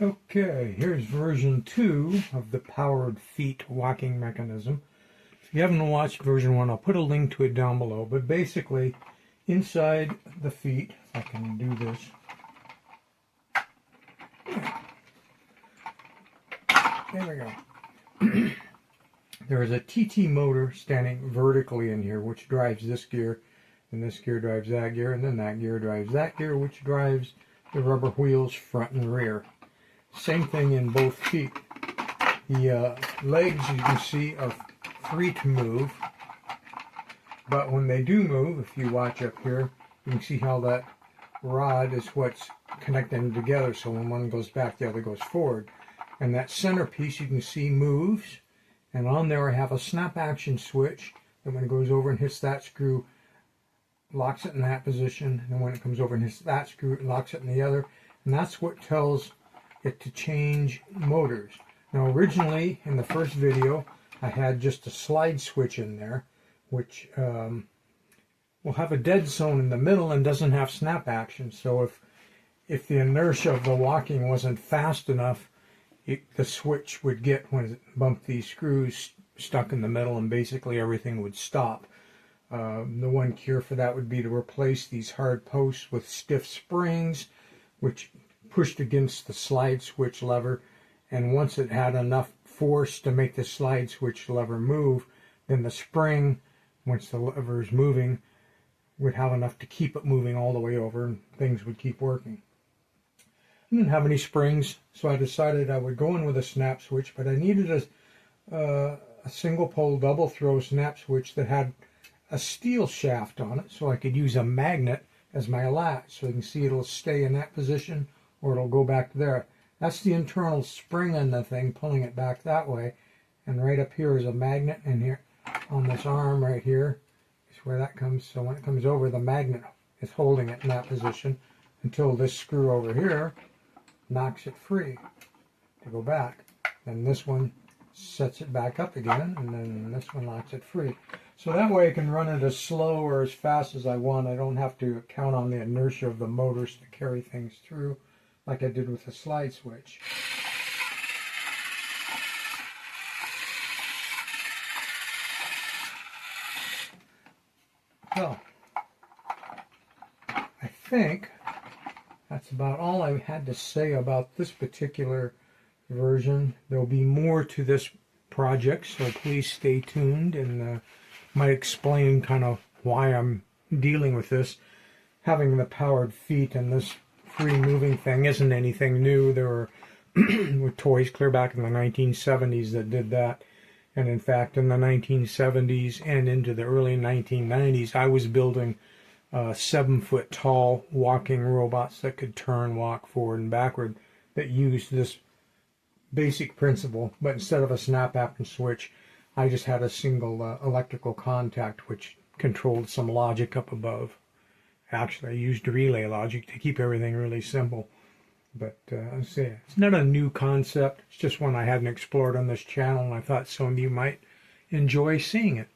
Okay, here's version 2 of the powered feet walking mechanism. If you haven't watched version 1, I'll put a link to it down below. But basically, inside the feet, if I can do this, there we go. There is a TT motor standing vertically in here, which drives this gear, and this gear drives that gear, and then that gear drives that gear, which drives the rubber wheels front and rear. Same thing in both feet. The legs, you can see, are free to move, but when they do move, if you watch up here, you can see how that rod is what's connecting them together, so when one goes back, the other goes forward. And that centerpiece, you can see, moves, and on there I have a snap action switch that when it goes over and hits that screw, locks it in that position, and when it comes over and hits that screw, it locks it in the other, and that's what tells it to change motors. Now originally in the first video I had just a slide switch in there, which will have a dead zone in the middle and doesn't have snap action. So if the inertia of the walking wasn't fast enough, the switch would get, when it bumped these screws, stuck in the middle, and basically everything would stop. The one cure for that would be to replace these hard posts with stiff springs, which pushed against the slide switch lever, and once it had enough force to make the slide switch lever move, then the spring, once the lever is moving, would have enough to keep it moving all the way over, and things would keep working. I didn't have any springs, so I decided I would go in with a snap switch, but I needed a single pole double throw snap switch that had a steel shaft on it, so I could use a magnet as my latch. So you can see it'll stay in that position, or it'll go back there. That's the internal spring on the thing, pulling it back that way. And right up here is a magnet, and here on this arm right here is where that comes. So when it comes over, the magnet is holding it in that position until this screw over here knocks it free to go back. And this one sets it back up again, and then this one locks it free. So that way I can run it as slow or as fast as I want. I don't have to count on the inertia of the motors to carry things through, like I did with the slide switch. So, I think that's about all I had to say about this particular version. There'll be more to this project, so please stay tuned, and might explain kind of why I'm dealing with this. Having the powered feet and this free moving thing isn't anything new. There were with toys clear back in the 1970s that did that, and in fact in the 1970s and into the early 1990s I was building 7-foot tall walking robots that could turn, walk forward and backward, that used this basic principle, but instead of a snap action switch I just had a single electrical contact which controlled some logic up above. Actually, I used relay logic to keep everything really simple. But I say, it's not a new concept. It's just one I hadn't explored on this channel, and I thought some of you might enjoy seeing it.